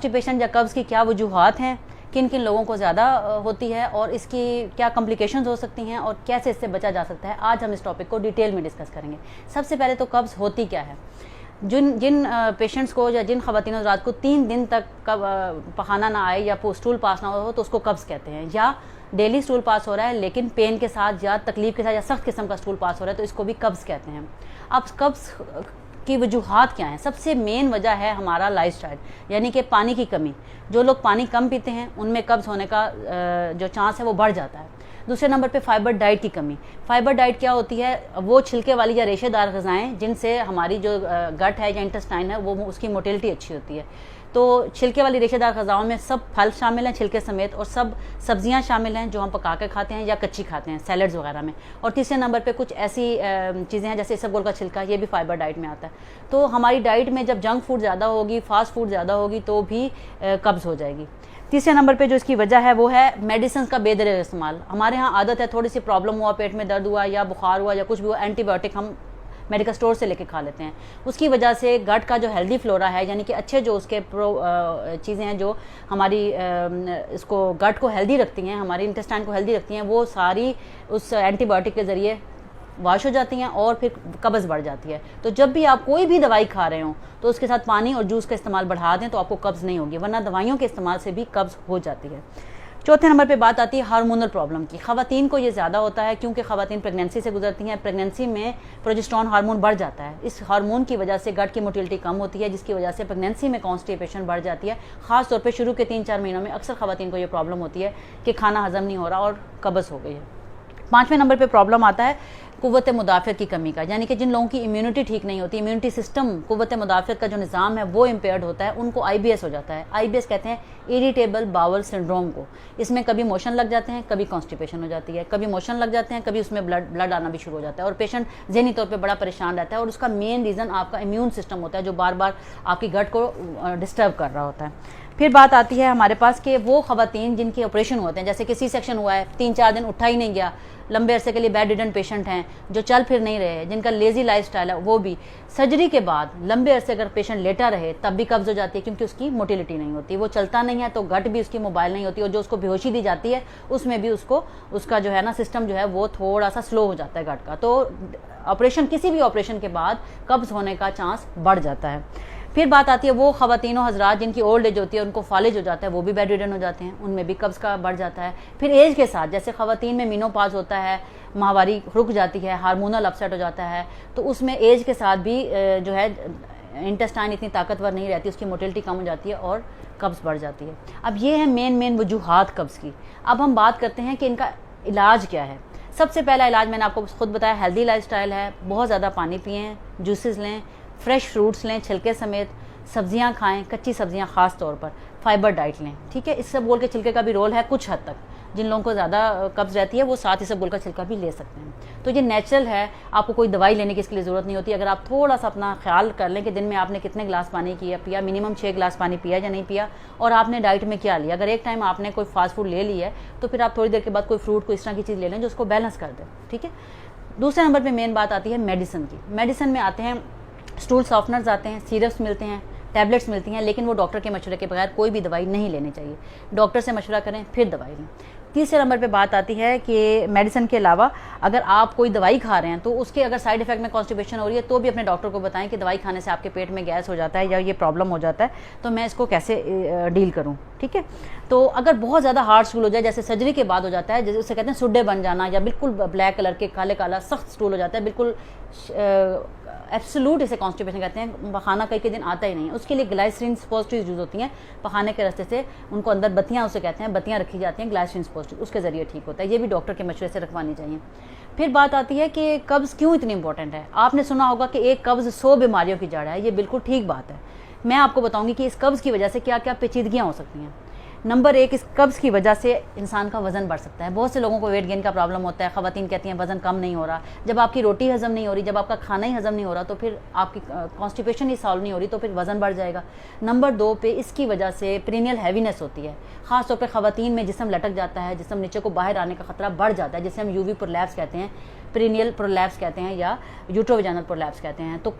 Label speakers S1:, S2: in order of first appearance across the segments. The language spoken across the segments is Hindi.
S1: कॉन्स्टिपेशन या कब्ज़ की क्या वजूहात हैं, किन किन लोगों को ज़्यादा होती है और इसकी क्या कॉम्प्लिकेशंस हो सकती हैं और कैसे इससे बचा जा सकता है, आज हम इस टॉपिक को डिटेल में डिस्कस करेंगे। सबसे पहले तो कब्ज़ होती क्या है। जिन पेशेंट्स को या जिन ख़वातीन रात को 3 दिन तक पखाना ना आए या स्टूल पास ना हो तो उसको कब्ज़ कहते हैं, या डेली स्टूल पास हो रहा है लेकिन पेन के साथ या तकलीफ के साथ या सख्त किस्म का स्टूल पास हो रहा है तो इसको भी कब्ज़ कहते हैं। अब कब्ज़ की वजूहात क्या हैं। सबसे मेन वजह है हमारा लाइफस्टाइल, यानी कि पानी की कमी। जो लोग पानी कम पीते हैं उनमें कब्ज़ होने का जो चांस है वो बढ़ जाता है। दूसरे नंबर पे फाइबर डाइट की कमी। फाइबर डाइट क्या होती है, वो छिलके वाली या रेशेदार ग़िज़ाएँ जिनसे हमारी जो गट है या इंटेस्टाइन है वो उसकी मोटिलिटी अच्छी होती है। तो छिलके वाली रेशेदार ग़िज़ाओं में सब फल शामिल हैं छिलके समेत, और सब सब्जियां शामिल हैं जो हम पका के खाते हैं या कच्ची खाते हैं सैलड्स वगैरह में। और तीसरे नंबर पे कुछ ऐसी चीज़ें हैं जैसे इसबगोल का छिलका, ये भी फाइबर डाइट में आता है। तो हमारी डाइट में जब जंक फूड ज़्यादा होगी, फास्ट फूड ज़्यादा होगी तो भी कब्ज़ हो जाएगी। तीसरे नंबर पे जो इसकी वजह है वो है मेडिसिन का बेदरे इस्तेमाल। हमारे यहाँ आदत है, थोड़ी सी प्रॉब्लम हुआ, पेट में दर्द हुआ या बुखार हुआ या कुछ भी हुआ, एंटीबायोटिक हम मेडिकल स्टोर से लेके खा लेते हैं। उसकी वजह से गट का जो हेल्दी फ्लोरा है, यानी कि अच्छे जो उसके चीज़ें हैं जो हमारी इसको गट को हेल्दी रखती हैं, हमारी इंटेस्टाइन को हेल्दी रखती हैं, वो सारी उस एंटीबायोटिक के ज़रिए वाश हो जाती हैं और फिर कब्ज़ बढ़ जाती है। तो जब भी आप कोई भी दवाई खा रहे हो तो उसके साथ पानी और जूस का इस्तेमाल बढ़ा दें तो आपको कब्ज़ नहीं होगी, वरना दवाइयों के इस्तेमाल से भी कब्ज़ हो जाती है। चौथे नंबर पे बात आती है हार्मोनल प्रॉब्लम की। ख़वातीन को ये ज़्यादा होता है क्योंकि ख़वातीन प्रेगनेंसी से गुजरती हैं। प्रेगनेंसी में प्रोजेस्टेरॉन हार्मोन बढ़ जाता है। इस हार्मोन की वजह से गट की मोटिलिटी कम होती है, जिसकी वजह से प्रेगनेंसी में कॉन्स्टिपेशन बढ़ जाती है। ख़ास तौर पे शुरू के 3-4 महीनों में अक्सर ख़वातीन को ये प्रॉब्लम होती है कि खाना हज़म नहीं हो रहा और कब्ज़ हो गई है। 5वें नंबर पर प्रॉब्लम आता है क़ुव्वत मुदाफ़त की कमी का, यानी कि जिन लोगों की इम्यूनिटी ठीक नहीं होती, इम्यूनिटी सिस्टम, क़ुव्वत मुदाफ़त का जो निज़ाम है वो इम्पेयर्ड होता है, उनको IBS हो जाता है। IBS कहते हैं इरिटेबल बाउल सिंड्रोम को। इसमें कभी मोशन लग जाते हैं, कभी कॉन्स्टिपेशन हो जाती है, कभी मोशन लग जाते हैं, कभी उसमें ब्लड आना भी शुरू हो जाता है और पेशेंट ज़हनी तौर पे बड़ा परेशान रहता है। और उसका मेन रीज़न आपका इम्यून सिस्टम होता है जो बार बार आपकी गट को डिस्टर्ब कर रहा होता है। फिर बात आती है हमारे पास कि वो ख़वातीन जिनके ऑपरेशन होते हैं, जैसे कि C-सेक्शन हुआ है, 3-4 दिन उठा ही नहीं गया, लंबे अरसे के लिए बेड रिडन पेशेंट हैं, जो चल फिर नहीं रहे हैं, जिनका लेज़ी लाइफस्टाइल है, वो भी सर्जरी के बाद लंबे अरसे अगर पेशेंट लेटा रहे तब भी कब्ज़ हो जाती है क्योंकि उसकी मोटिलिटी नहीं होती, वो चलता नहीं है तो गट भी उसकी मोबाइल नहीं होती, और जो उसको बेहोशी दी जाती है उसमें भी उसका जो है ना सिस्टम जो है वो थोड़ा सा स्लो हो जाता है गट का। तो ऑपरेशन, किसी भी ऑपरेशन के बाद कब्ज़ होने का चांस बढ़ जाता है। फिर बात आती है वो ख़वातीनों हज़रात जिनकी ओल्ड एज होती है, उनको फालिज हो जाता है, वो भी बेड रिडन हो जाते हैं, उनमें भी कब्ज़ का बढ़ जाता है। फिर एज के साथ, जैसे ख़वातीन में मीनोपॉज़ होता है, माहवारी रुक जाती है, हार्मोनल अपसेट हो जाता है, तो उसमें एज के साथ भी जो है इंटेस्टाइन इतनी ताकतवर नहीं रहती, उसकी मोटिलिटी कम हो जाती है और कब्ज़ बढ़ जाती है। अब ये है मेन वजूहात कब्ज़ की। अब हम बात करते हैं कि इनका इलाज क्या है। सबसे पहला इलाज मैंने आपको खुद बताया, हेल्दी लाइफस्टाइल है, बहुत ज़्यादा पानी पिएँ, जूसेस लें, फ्रेश फ्रूट्स लें छिलके समेत, सब्जियां खाएं, कच्ची सब्जियां ख़ास तौर पर, फाइबर डाइट लें। ठीक है, इसबगोल के छिलके का भी रोल है कुछ हद तक। जिन लोगों को ज़्यादा कब्ज़ रहती है वो साथ इसबगोल का छिलका भी ले सकते हैं। तो ये नेचुरल है, आपको कोई दवाई लेने की इसके लिए ज़रूरत नहीं होती। अगर आप थोड़ा सा अपना ख्याल कर लें कि दिन में आपने कितने गिलास पानी पिया, मिनिमम 6 गिलास पानी पिया या नहीं पिया, और आपने डाइट में क्या लिया। अगर एक टाइम आपने कोई फास्ट फूड ले लिया है तो फिर आप थोड़ी देर के बाद कोई फ्रूट, कोई इस तरह की चीज़ ले लें जो उसको बैलेंस कर दे। ठीक है, दूसरे नंबर पर मेन बात आती है मेडिसिन की। मेडिसिन में आते हैं स्टूल सॉफ्टनर्स आते हैं, सिरप्स मिलते हैं, टैबलेट्स मिलती हैं, लेकिन वो डॉक्टर के मशवरे के बगैर कोई भी दवाई नहीं लेनी चाहिए। डॉक्टर से मशवरा करें फिर दवाई लें। तीसरे नंबर पे बात आती है कि मेडिसिन के अलावा अगर आप कोई दवाई खा रहे हैं तो उसके अगर साइड इफेक्ट में कॉन्स्टिपेशन हो रही है तो भी अपने डॉक्टर को बताएं कि दवाई खाने से आपके पेट में गैस हो जाता है या ये प्रॉब्लम हो जाता है, तो मैं इसको कैसे डील करूँ। ठीक है, तो अगर बहुत ज़्यादा हार्ड स्टूल हो जाए, जैसे सर्जरी के बाद हो जाता है, जैसे उसे कहते हैं सुड्डे बन जाना, या बिल्कुल ब्लैक कलर के काला सख्त स्टूल हो जाता है, बिल्कुल एब्सोल्यूट इसे कॉन्स्टिपेशन कहते हैं, पखाना कई दिन आता ही नहीं है, उसके लिए ग्लाइसरीन सपोजिटरीज यूज़ होती हैं। पखाने के रास्ते से उनको अंदर बत्तियाँ, उसे कहते हैं, बत्तियाँ रखी जाती हैं, ग्लाइसरीन सपोजिटरी, उसके ज़रिए ठीक होता है। ये भी डॉक्टर के मशवरे से रखवानी चाहिए। फिर बात आती है कि कब्ज़ क्यों इतनी इंपॉर्टेंट है। आपने सुना होगा कि एक कब्ज़ 100 बीमारियों की जड़ है, ये बिल्कुल ठीक बात है। मैं आपको बताऊँगी कि इस कब्ज़ की वजह से क्या क्या पेचीदगियाँ हो सकती हैं। नंबर 1, इस कब्ज़ की वजह से इंसान का वज़न बढ़ सकता है। बहुत से लोगों को वेट गेन का प्रॉब्लम होता है, ख़वातीन कहती हैं वज़न कम नहीं हो रहा। जब आपकी रोटी हज़म नहीं हो रही, जब आपका खाना ही हज़म नहीं हो रहा, तो फिर आपकी कॉन्स्टिपेशन ही सॉल्व नहीं हो रही, तो फिर वज़न बढ़ जाएगा। नंबर 2 पे इसकी वजह से पीरियड हैवीनेस होती है, ख़ास तौर पे ख़वातीन में जिस्म लटक जाता है, जिस्म नीचे को बाहर आने का खतरा बढ़ जाता है, जिसे हम यूवी प्रोलैप्स कहते हैं। पेरिनियल प्रोलैप्स कहते हैं या यूट्रोवेजाइनल प्रोलैप्स कहते हैं। तो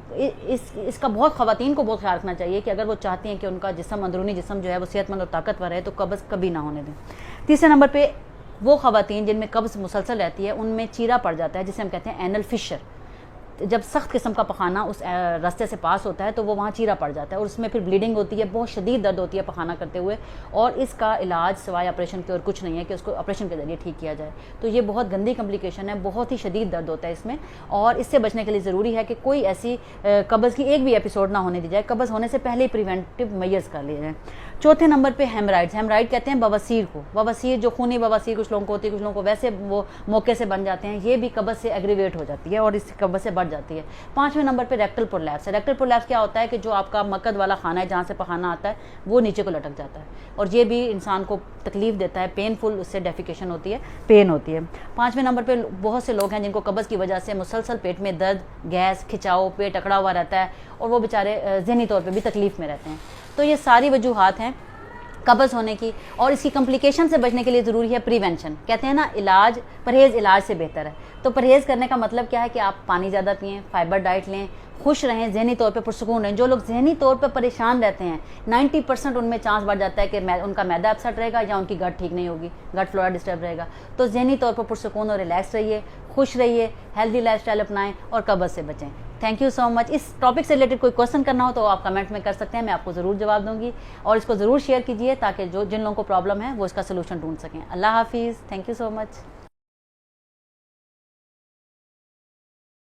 S1: इसका बहुत ख़वातीन को बहुत ख्याल रखना चाहिए कि अगर वो चाहती हैं कि उनका जिस्म, अंदरूनी जिस्म जो है वो सेहतमंद और ताकतवर है, तो कब्ज़ कभी ना होने दें। तीसरे नंबर पे वो ख़वातीन जिनमें कब्ज़ मुसलसल रहती है, उनमें चीरा पड़ जाता है जिसे हम कहते हैं एनल फिशर। जब सख्त किस्म का पखाना उस रास्ते से पास होता है तो वो वहाँ चीरा पड़ जाता है और उसमें फिर ब्लीडिंग होती है, बहुत शदीद दर्द होती है पखाना करते हुए, और इसका इलाज सिवाय ऑपरेशन के और कुछ नहीं है कि उसको ऑपरेशन के ज़रिए ठीक किया जाए। तो ये बहुत गंदी कम्प्लिकेशन है, बहुत ही शदीद दर्द होता है इसमें, और इससे बचने के लिए ज़रूरी है कि कोई ऐसी कब्ज़ की एक भी एपिसोड ना होने दी जाए, कब्ज़ होने से पहले ही प्रिवेंटिव मेजर्स कर लिए जाए। चौथे नंबर पे हेमराइड्स। हेमराइड कहते हैं बवासीर को, बवासीर जो खूनी बवासीर कुछ लोगों को होती है, कुछ लोगों को वैसे वो मौके से बन जाते हैं, ये भी कब्ज़ से एग्रीवेट हो जाती है और इस कब्ज़ से बढ़ जाती है। पांचवें नंबर पे रेक्टल प्रोलैप्स है। रेक्टल प्रोलैप्स क्या होता है कि जो आपका मकद वाला खाना है जहाँ से पखाना आता है वो नीचे को लटक जाता है, और ये भी इंसान को तकलीफ देता है, पेनफुल, उससे डेफिकेशन होती है, पेन होती है। पांचवें नंबर पे बहुत से लोग हैं जिनको कब्ज़ की वजह से मुसलसल पेट में दर्द, गैस, खिंचाव, पेट अकड़ा हुआ रहता है और वो बेचारे ज़हनी तौर पर भी तकलीफ़ में रहते हैं। तो ये सारी वजूहात हैं कब्ज़ होने की, और इसकी कम्प्लिकेशन से बचने के लिए ज़रूरी है प्रिवेंशन। कहते हैं ना, इलाज परहेज़ इलाज से बेहतर है। तो परहेज़ करने का मतलब क्या है कि आप पानी ज़्यादा पिएँ, फाइबर डाइट लें, खुश रहें, ज़हनी तौर पे पुरसुकून रहें। जो लोग ज़हनी तौर पे परेशान रहते हैं, 90% उनमें चांस बढ़ जाता है कि उनका मैदा अपसेट रहेगा या उनकी गट ठीक नहीं होगी, गट फ्लोरा डिस्टर्ब रहेगा। तो ज़हनी तौर पर पुरसुकून और रिलैक्स रहिए, खुश रहिए, हेल्दी लाइफस्टाइल अपनाएं और कब्ज़ से बचें। Thank you so much. इस टॉपिक से रिलेटेड कोई क्वेश्चन करना हो तो आप कमेंट में कर सकते हैं, मैं आपको ज़रूर जवाब दूंगी, और इसको ज़रूर शेयर कीजिए ताकि जिन लोगों को प्रॉब्लम है वो इसका सोल्यूशन ढूंढ सकें। अल्लाह हाफिज़। Thank you so much.